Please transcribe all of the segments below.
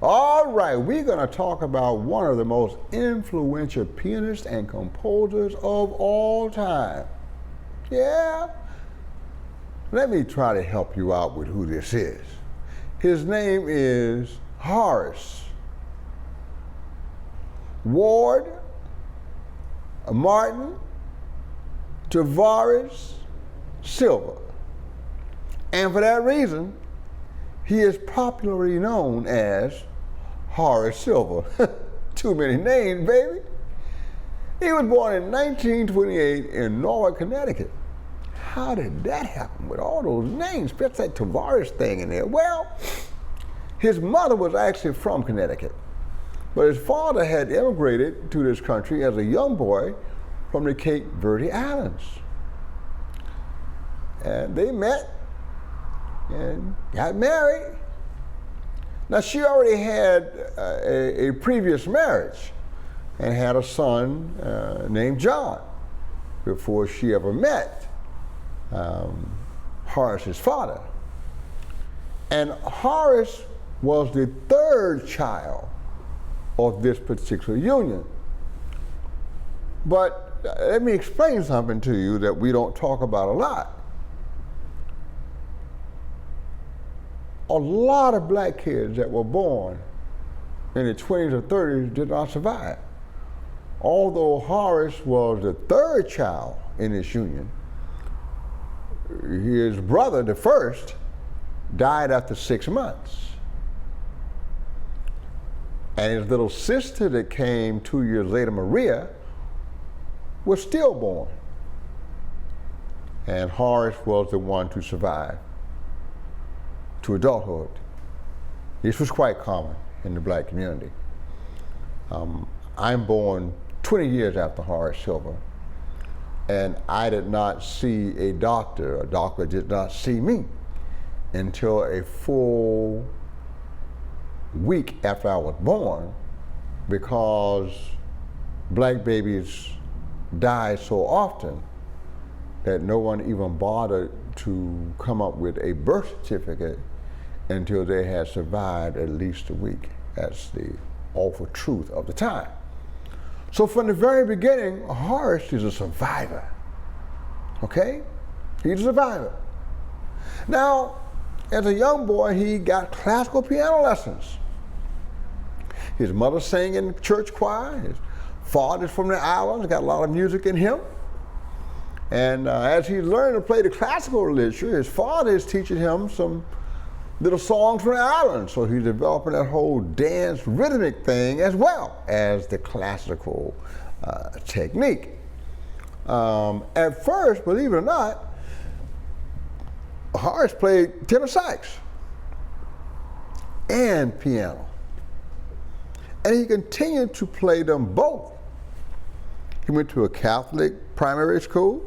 All right, we're going to talk about one of the most influential pianists and composers of all time. Yeah? Let me try to help you out with who this is. His name is Horace Ward Martin Tavares Silva. And for that reason, he is popularly known as Horace Silva. Too many names, baby. He was born in 1928 in Norwalk, Connecticut. How did that happen with all those names? What's that Tavares thing in there? Well, his mother was actually from Connecticut, but his father had immigrated to this country as a young boy from the Cape Verde Islands. And they met and got married. Now, she already had a previous marriage and had a son named John before she ever met Horace's father. And Horace was the third child of this particular union. But let me explain something to you that we don't talk about a lot. A lot of black kids that were born in the 20s or 30s did not survive. Although Horace was the third child in this union, his brother, the first, died after 6 months. And his little sister that came 2 years later, Maria, was stillborn. And Horace was the one to survive to adulthood. This was quite common in the black community. I'm born 20 years after Horace Silva, and I did not see a doctor. A doctor did not see me until a full week after I was born, because black babies die so often that no one even bothered to come up with a birth certificate until they had survived at least a week. That's the awful truth of the time. So from the very beginning, Horace is a survivor, okay? He's a survivor. Now, as a young boy, he got classical piano lessons. His mother sang in the church choir. His father's from the islands, got a lot of music in him. And as he's learning to play the classical literature, his father is teaching him some little songs from the islands. So he's developing that whole dance rhythmic thing as well as the classical technique. At first, believe it or not, Horace played tenor sax and piano. And he continued to play them both. He went to a Catholic primary school,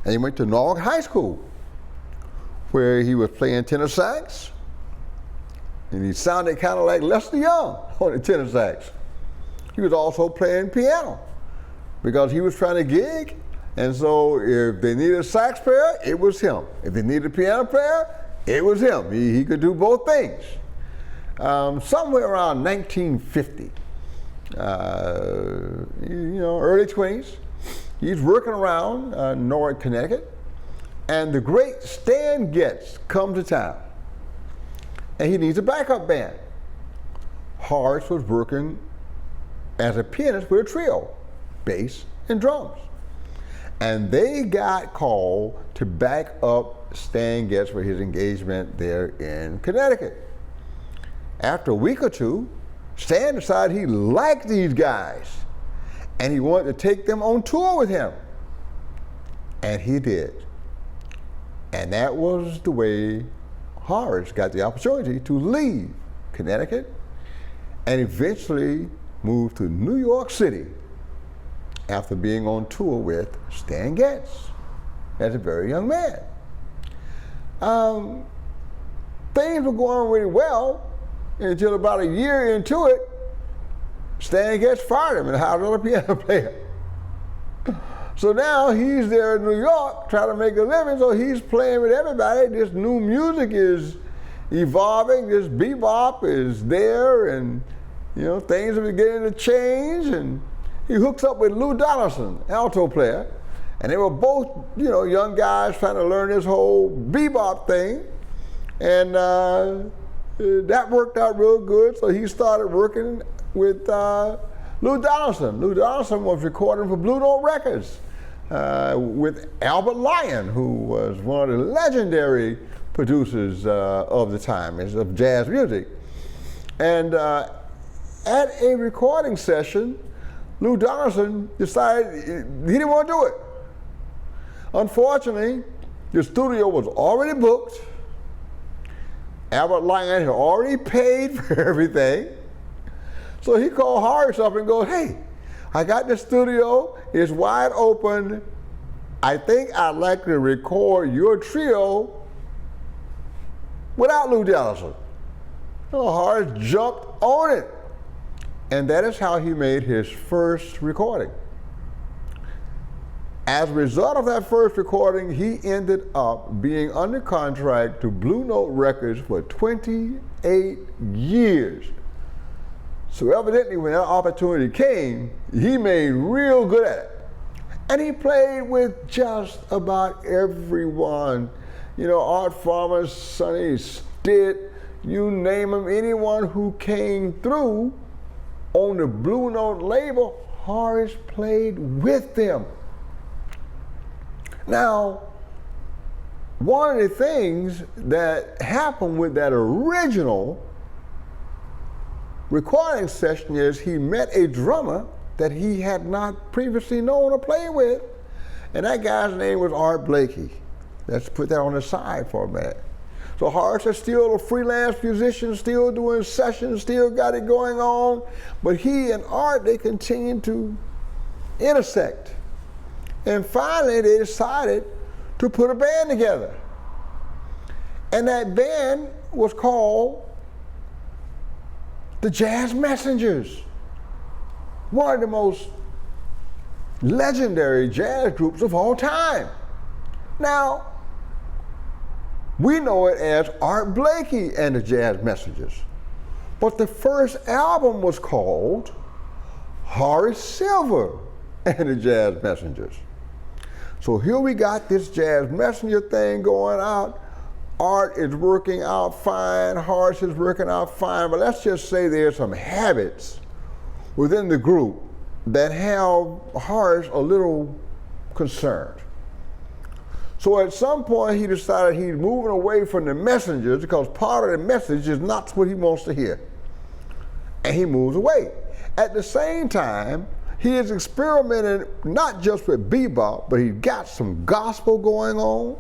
and he went to Norwalk High School, where he was playing tenor sax, and he sounded kind of like Lester Young on the tenor sax. He was also playing piano because he was trying to gig, and so if they needed a sax player, it was him. If they needed a piano player, it was him. He could do both things. Somewhere around 1950, early 20s, he's working around Norwalk, Connecticut, and the great Stan Getz comes to town, and he needs a backup band. Horace was working as a pianist with a trio, bass and drums, and they got called to back up Stan Getz for his engagement there in Connecticut. After a week or two, Stan decided he liked these guys, and he wanted to take them on tour with him. And he did. And that was the way Horace got the opportunity to leave Connecticut and eventually moved to New York City after being on tour with Stan Getz as a very young man. Things were going really well until about a year into it, Stan Getz fired him and hired another piano player. So now he's there in New York trying to make a living, so he's playing with everybody. This new music is evolving. This bebop is there, and things are beginning to change. And he hooks up with Lou Donaldson, alto player, and they were both young guys trying to learn this whole bebop thing, and that worked out real good. So he started working with Lou Donaldson. Lou Donaldson was recording for Blue Note Records with Albert Lyon, who was one of the legendary producers of the time, of jazz music. And at a recording session, Lou Donaldson decided he didn't want to do it. Unfortunately, the studio was already booked. Albert Lyon had already paid for everything. So he called Horace up and goes, "Hey, I got the studio, it's wide open. I think I'd like to record your trio without Lou Donaldson." So Horace jumped on it. And that is how he made his first recording. As a result of that first recording, he ended up being under contract to Blue Note Records for 28 years. So evidently when that opportunity came, he made real good at it. And he played with just about everyone. Art Farmer, Sonny Stitt, you name them, anyone who came through on the Blue Note label, Horace played with them. Now, one of the things that happened with that original recording session is he met a drummer that he had not previously known or played with, and that guy's name was Art Blakey. Let's put that on the side for a minute. So Horace is still a freelance musician, still doing sessions, still got it going on, but he and Art, they continued to intersect. And finally they decided to put a band together. And that band was called the Jazz Messengers, one of the most legendary jazz groups of all time. Now, we know it as Art Blakey and the Jazz Messengers. But the first album was called Horace Silver and the Jazz Messengers. So here we got this Jazz Messenger thing going out. Art is working out fine, Horace is working out fine, but let's just say there's some habits within the group that have Horace a little concerned. So at some point he decided he's moving away from the Messengers because part of the message is not what he wants to hear. And he moves away. At the same time, he is experimenting not just with bebop, but he's got some gospel going on.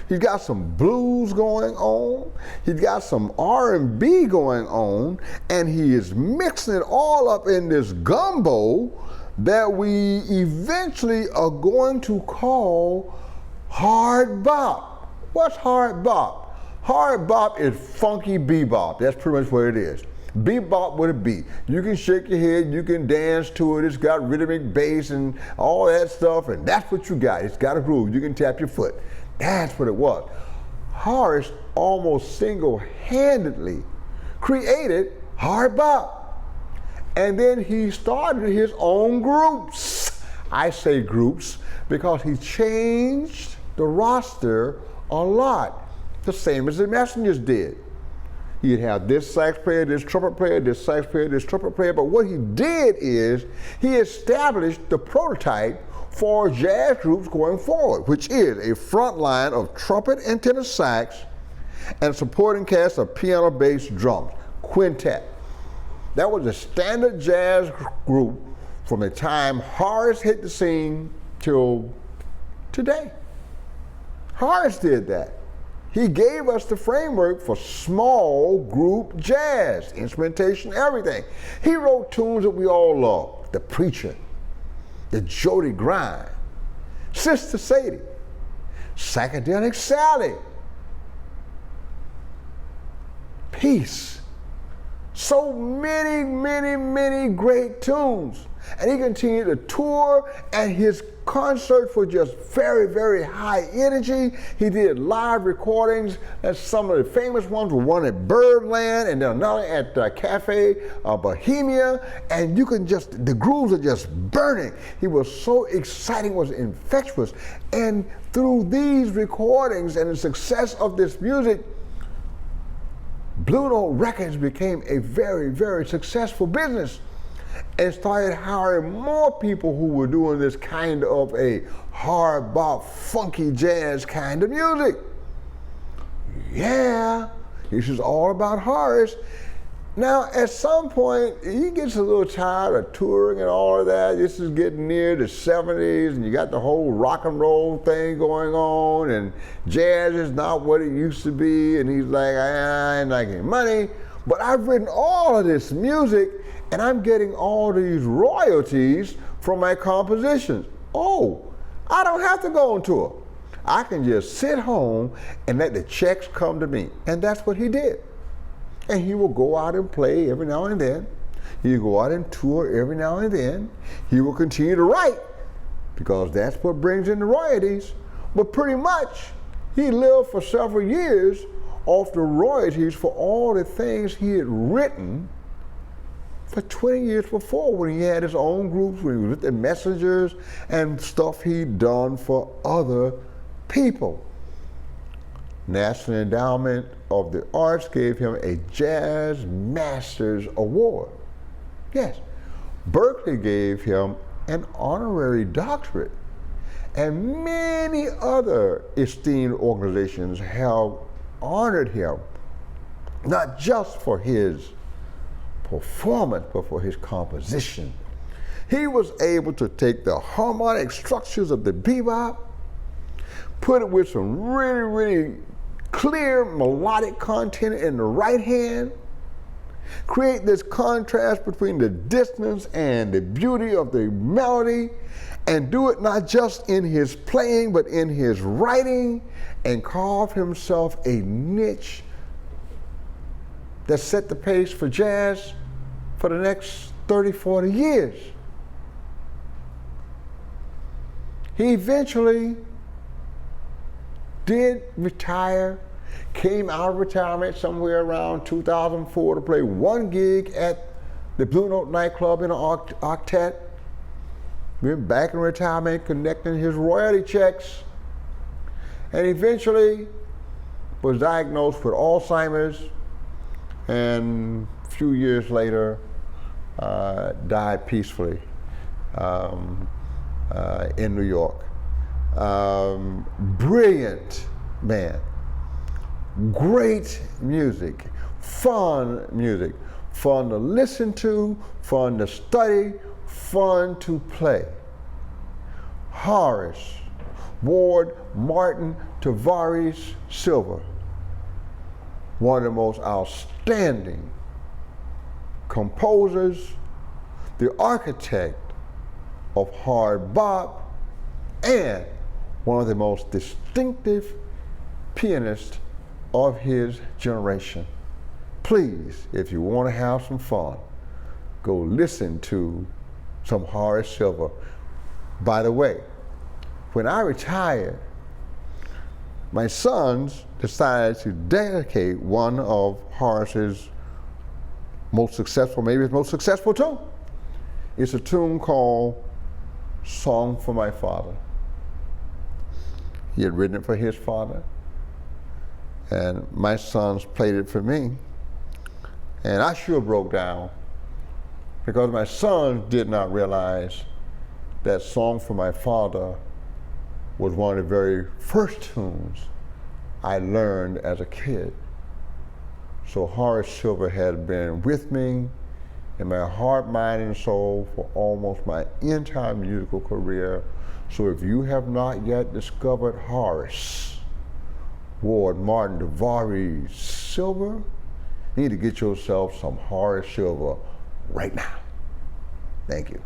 He's got some blues going on. He's got some R&B going on. And he is mixing it all up in this gumbo that we eventually are going to call hard bop. What's hard bop? Hard bop is funky bebop. That's pretty much what it is. Bebop with a beat. You can shake your head, you can dance to it, it's got rhythmic bass and all that stuff, and that's what you got. It's got a groove, you can tap your foot. That's what it was. Horace almost single-handedly created hard bop. And then he started his own groups. I say groups because he changed the roster a lot, the same as the Messengers did. He'd have this sax player, this trumpet player, this sax player, this trumpet player, but what he did is he established the prototype for jazz groups going forward, which is a front line of trumpet and tenor sax and a supporting cast of piano, bass, drums, quintet. That was a standard jazz group from the time Horace hit the scene till today. Horace did that. He gave us the framework for small group jazz, instrumentation, everything. He wrote tunes that we all love. The Preacher, the Jody Grind, Sister Sadie, Psychedelic Sally, Peace. So many, many, many great tunes. And he continued to tour, and his concerts were just very, very high energy. He did live recordings, and some of the famous ones were one at Birdland and then another at Cafe Bohemia, and you can just, the grooves are just burning. He was so exciting, was infectious. And through these recordings and the success of this music, Blue Note Records became a very, very successful business and started hiring more people who were doing this kind of a hard bop, funky jazz kind of music. Yeah, this is all about Horace. Now, at some point, he gets a little tired of touring and all of that. This is getting near the 70s, and you got the whole rock and roll thing going on, and jazz is not what it used to be, and he's like, I ain't making money, but I've written all of this music, and I'm getting all these royalties from my compositions. Oh, I don't have to go on tour. I can just sit home and let the checks come to me. And that's what he did. And he will go out and play every now and then. He'll go out and tour every now and then. He will continue to write because that's what brings in the royalties. But pretty much, he lived for several years off the royalties for all the things he had written for 20 years before, when he had his own groups, when he was with the Messengers and stuff he'd done for other people. National Endowment of the Arts gave him a Jazz Masters Award. Yes. Berkeley gave him an honorary doctorate. And many other esteemed organizations have honored him, not just for his performance, but for his composition. He was able to take the harmonic structures of the bebop, put it with some really, really clear melodic content in the right hand, create this contrast between the dissonance and the beauty of the melody, and do it not just in his playing, but in his writing, and carve himself a niche that set the pace for jazz for the next 30, 40 years. He eventually did retire, came out of retirement somewhere around 2004 to play one gig at the Blue Note nightclub in an octet. Went back in retirement, collecting his royalty checks, and eventually was diagnosed with Alzheimer's, and a few years later died peacefully in New York. Brilliant man, great music, fun to listen to, fun to study, fun to play. Horace Ward Martin Tavares Silver, one of the most outstanding composers, the architect of hard bop, and one of the most distinctive pianists of his generation. Please, if you want to have some fun, go listen to some Horace Silver. By the way, when I retired, my sons decided to dedicate one of Horace's most successful, maybe his most successful tune. It's a tune called Song for My Father. He had written it for his father, and my sons played it for me. And I sure broke down because my sons did not realize that Song for My Father was one of the very first tunes I learned as a kid. So Horace Silver had been with me in my heart, mind, and soul for almost my entire musical career. So if you have not yet discovered Horace Ward Martin Tavares Silver, you need to get yourself some Horace Silver right now. Thank you.